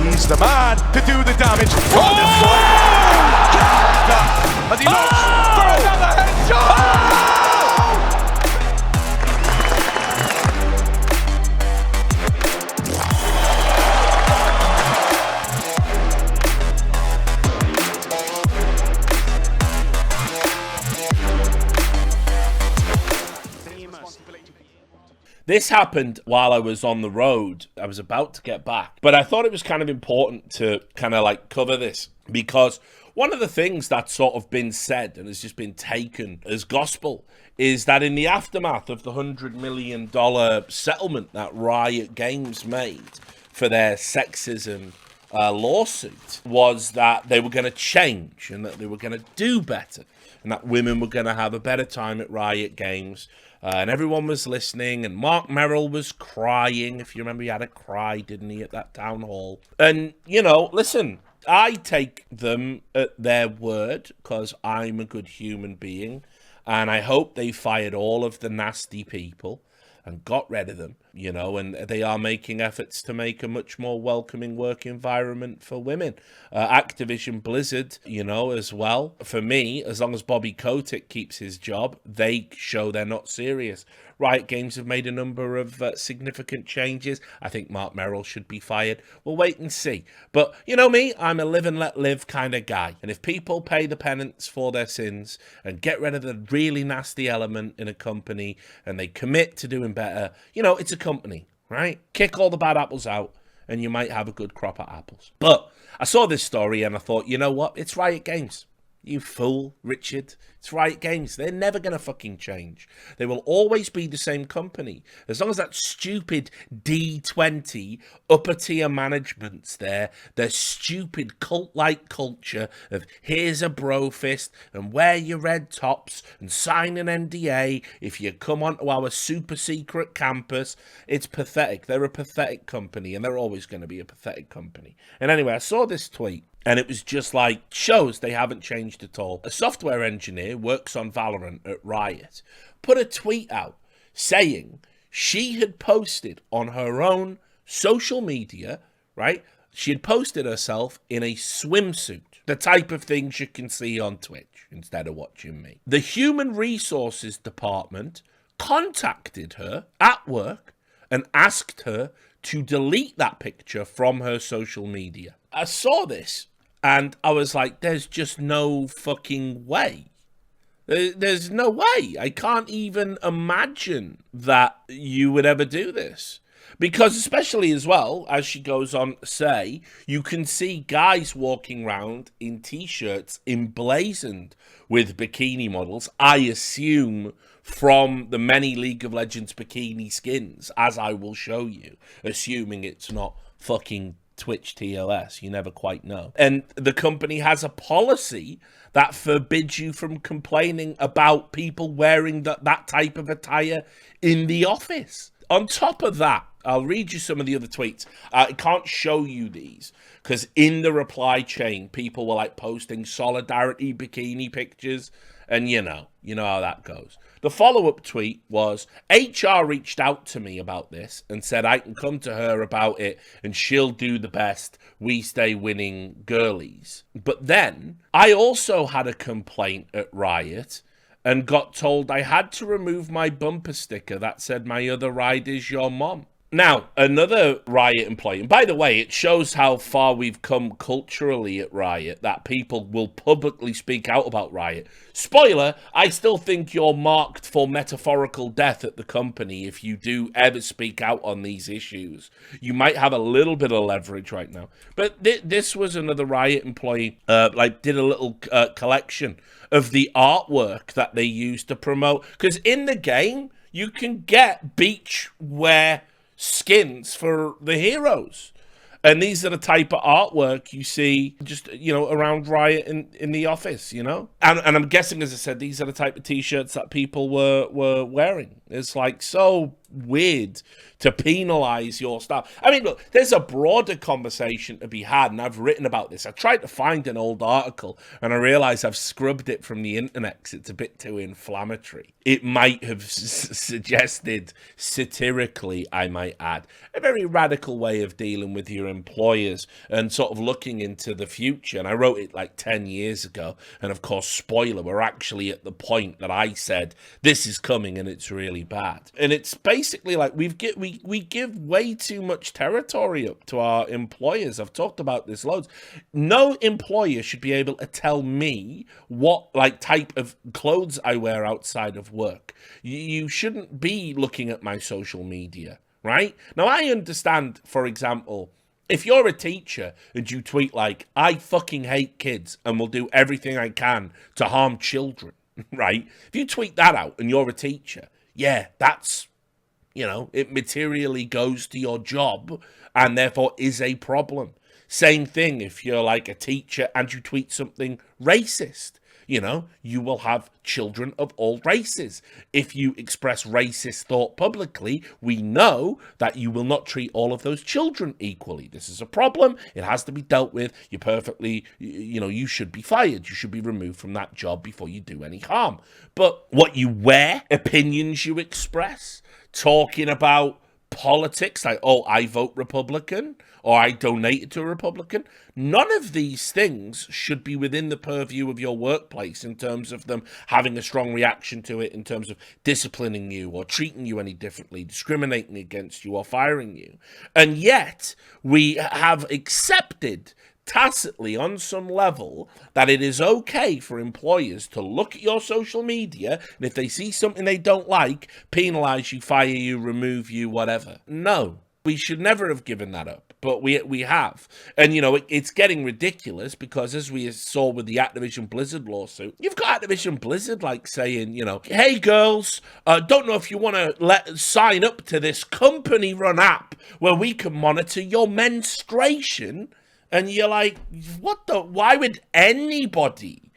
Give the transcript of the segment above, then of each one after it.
He's the man to do the damage. Oh! As he looks for another headshot! This happened while I was on the road. I was about to get back, but I thought it was kind of important to kind of like cover this because one of the things that's sort of been said and has just been taken as gospel is that in the aftermath of the $100 million settlement that Riot Games made for their sexism lawsuit was that they were going to change and that they were going to do better and that women were going to have a better time at Riot Games. And everyone was listening, and Mark Merrill was crying. If you remember, he had a cry, didn't he, at that town hall? And, you know, listen, I take them at their word because I'm a good human being, and I hope they fired all of the nasty people and got rid of them, you know, and they are making efforts to make a much more welcoming work environment for women. Activision Blizzard, you know, as well. For me, as long as Bobby Kotick keeps his job, they show they're not serious. Riot Games have made a number of significant changes. I think Mark Merrill should be fired. We'll wait and see. But, you know me, I'm a live and let live kind of guy. And if people pay the penance for their sins and get rid of the really nasty element in a company and they commit to doing better, you know, it's a company, right? Kick all the bad apples out and you might have a good crop of apples. But I saw this story and I thought, you know what? It's Riot Games. You fool, Richard. It's Riot Games. They're never going to fucking change. They will always be the same company. As long as that stupid D20 upper tier management's there, their stupid cult-like culture of here's a bro fist and wear your red tops and sign an NDA if you come onto our super secret campus. It's pathetic. They're a pathetic company and they're always going to be a pathetic company. And anyway, I saw this tweet. And it was just like, shows they haven't changed at all. A software engineer works on Valorant at Riot, put a tweet out saying she had posted on her own social media, right? She had posted herself in a swimsuit, the type of things you can see on Twitch instead of watching me. The Human Resources Department contacted her at work and asked her to delete that picture from her social media. I saw this. And I was like, there's just no fucking way. There's no way. I can't even imagine that you would ever do this. Because especially as well, as she goes on to say, you can see guys walking around in T-shirts emblazoned with bikini models, I assume from the many League of Legends bikini skins, as I will show you, assuming it's not fucking Twitch TOS, you never quite know. And the company has a policy that forbids you from complaining about people wearing that type of attire in the office. On top of that, I'll read you some of the other tweets. I can't show you these because in the reply chain, people were like posting solidarity bikini pictures and you know how that goes. The follow-up tweet was, HR reached out to me about this and said I can come to her about it and she'll do the best. We stay winning girlies. But then I also had a complaint at Riot and got told I had to remove my bumper sticker that said my other ride is your mom. Now, another Riot employee, and by the way, it shows how far we've come culturally at Riot, that people will publicly speak out about Riot. Spoiler, I still think you're marked for metaphorical death at the company if you do ever speak out on these issues. You might have a little bit of leverage right now. But this was another Riot employee, did a little collection of the artwork that they used to promote. Because in the game, you can get beach wear skins for the heroes. And these are the type of artwork you see just, around Riot in the office, And I'm guessing, as I said, these are the type of T-shirts that people were wearing. It's like so weird to penalize your staff. I mean, look, there's a broader conversation to be had, and I've written about this. I tried to find an old article, and I realized I've scrubbed it from the internet because it's a bit too inflammatory. It might have suggested, satirically, I might add, a very radical way of dealing with your employers and sort of looking into the future. And I wrote it like 10 years ago. And of course, spoiler, we're actually at the point that I said, this is coming and it's really bad. And it's basically like we give way too much territory up to our employers. I've talked about this loads. No employer should be able to tell me what like type of clothes I wear outside of work. You shouldn't be looking at my social media, right? Now, I understand, for example, if you're a teacher and you tweet like, I fucking hate kids and will do everything I can to harm children, right? If you tweet that out and you're a teacher, yeah, that's, it materially goes to your job and therefore is a problem. Same thing if you're like a teacher and you tweet something racist. You will have children of all races. If you express racist thought publicly, we know that you will not treat all of those children equally. This is a problem. It has to be dealt with. You're perfectly, you should be fired. You should be removed from that job before you do any harm. But what you wear, opinions you express, talking about politics, like, oh, I vote Republican, or I donated to a Republican. None of these things should be within the purview of your workplace in terms of them having a strong reaction to it, in terms of disciplining you or treating you any differently, discriminating against you or firing you. And yet, we have accepted tacitly on some level that it is okay for employers to look at your social media and if they see something they don't like, penalize you, fire you, remove you, whatever. No, we should never have given that up, but we have. And, it's getting ridiculous because as we saw with the Activision Blizzard lawsuit, you've got Activision Blizzard like saying, hey girls, don't know if you want to sign up to this company-run app where we can monitor your menstruation. And you're like, why would anybody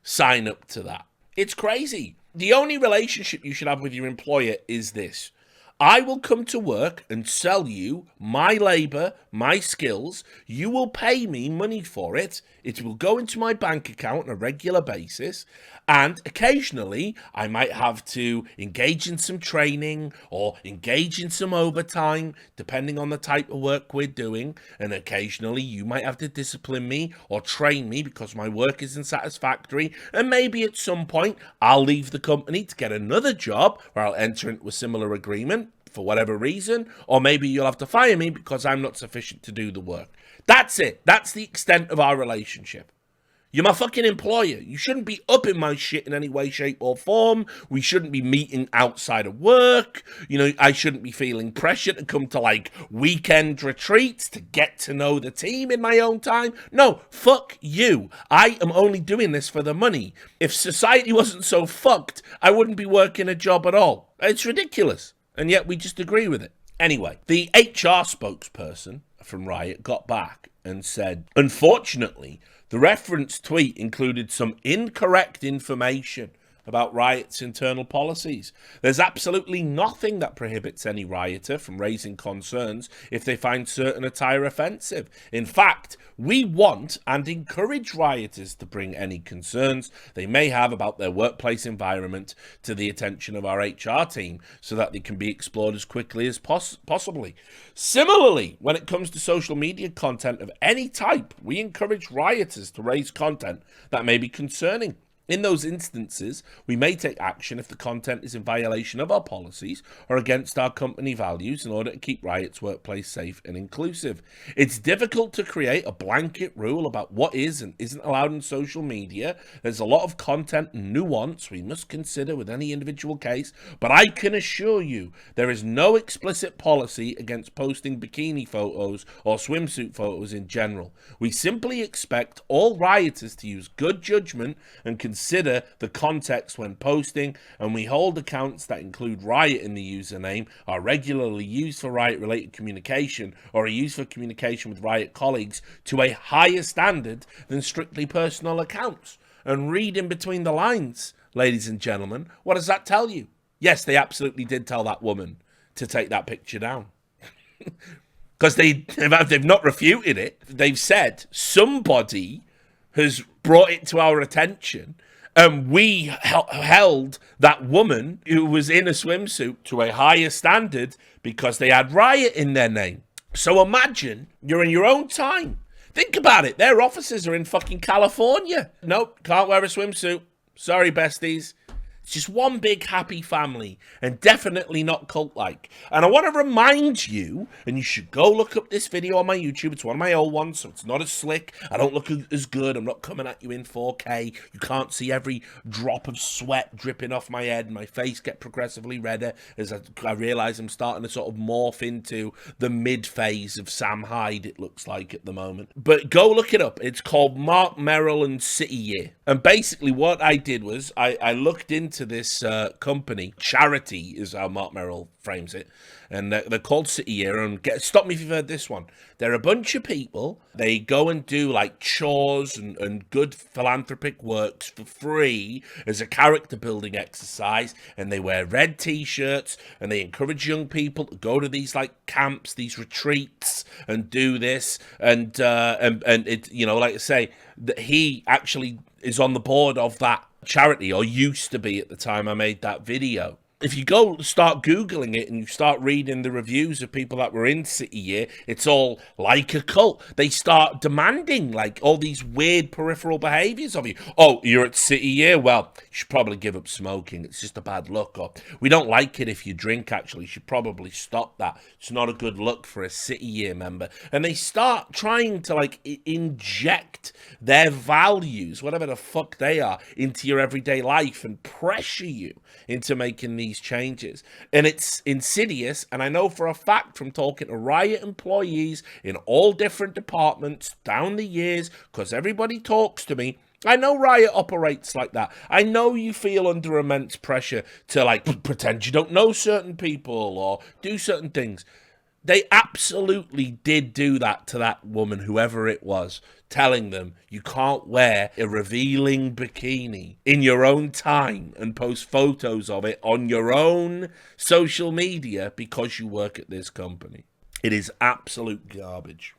sign up to that? It's crazy. The only relationship you should have with your employer is this. I will come to work and sell you my labor, my skills. You will pay me money for it. It will go into my bank account on a regular basis. And occasionally, I might have to engage in some training or engage in some overtime, depending on the type of work we're doing. And occasionally, you might have to discipline me or train me because my work isn't satisfactory. And maybe at some point, I'll leave the company to get another job where I'll enter into a similar agreement for whatever reason. Or maybe you'll have to fire me because I'm not sufficient to do the work. That's it. That's the extent of our relationship. You're my fucking employer. You shouldn't be up in my shit in any way, shape, or form. We shouldn't be meeting outside of work. I shouldn't be feeling pressure to come to, like, weekend retreats to get to know the team in my own time. No, fuck you. I am only doing this for the money. If society wasn't so fucked, I wouldn't be working a job at all. It's ridiculous. And yet we just agree with it. Anyway, the HR spokesperson from Riot got back and said, unfortunately, the reference tweet included some incorrect information about Riot's internal policies. There's absolutely nothing that prohibits any rioter from raising concerns if they find certain attire offensive. In fact, we want and encourage rioters to bring any concerns they may have about their workplace environment to the attention of our HR team so that they can be explored as quickly as possibly. Similarly, when it comes to social media content of any type, we encourage rioters to raise content that may be concerning. In those instances, we may take action if the content is in violation of our policies or against our company values in order to keep Riot's workplace safe and inclusive. It's difficult to create a blanket rule about what is and isn't allowed in social media. There's a lot of content and nuance we must consider with any individual case, but I can assure you there is no explicit policy against posting bikini photos or swimsuit photos in general. We simply expect all rioters to use good judgment and consider the context when posting, and we hold accounts that include Riot in the username, are regularly used for Riot-related communication, or are used for communication with Riot colleagues to a higher standard than strictly personal accounts. And read in between the lines, ladies and gentlemen. What does that tell you? Yes, they absolutely did tell that woman to take that picture down. Because they've not refuted it. They've said somebody has brought it to our attention, and we held that woman who was in a swimsuit to a higher standard because they had Riot in their name. So imagine you're in your own time. Think about it. Their offices are in fucking California. Nope, can't wear a swimsuit. Sorry, besties. It's just one big happy family, and definitely not cult-like. And I want to remind you, and you should go look up this video on my YouTube. It's one of my old ones, so it's not as slick. I don't look as good. I'm not coming at you in 4K. You can't see every drop of sweat dripping off my head. My face get progressively redder as I realise I'm starting to sort of morph into the mid-phase of Sam Hyde, it looks like at the moment. But go look it up. It's called Mark Merrill and City Year. And basically what I did was I looked into this company. Charity is how Mark Merrill frames it, and they're called City Year. And stop me if you've heard this one. They're a bunch of people. They go and do like chores and good philanthropic works for free as a character building exercise, and they wear red t-shirts, and they encourage young people to go to these like camps, these retreats, and do this, and it, you know, like I say, that he actually is on the board of that charity, or used to be at the time I made that video. If you go start Googling it and you start reading the reviews of people that were in City Year, it's all like a cult. They start demanding like all these weird peripheral behaviors of you. Oh, you're at City Year? Well, you should probably give up smoking. It's just a bad look. Or we don't like it if you drink, actually. You should probably stop that. It's not a good look for a City Year member. And they start trying to like inject their values, whatever the fuck they are, into your everyday life and pressure you into making these changes. And it's insidious, and I know for a fact from talking to Riot employees in all different departments down the years, because everybody talks to me, I know Riot operates like that. I know you feel under immense pressure to like pretend you don't know certain people or do certain things. They absolutely did do that to that woman, whoever it was, telling them you can't wear a revealing bikini in your own time and post photos of it on your own social media because you work at this company. It is absolute garbage.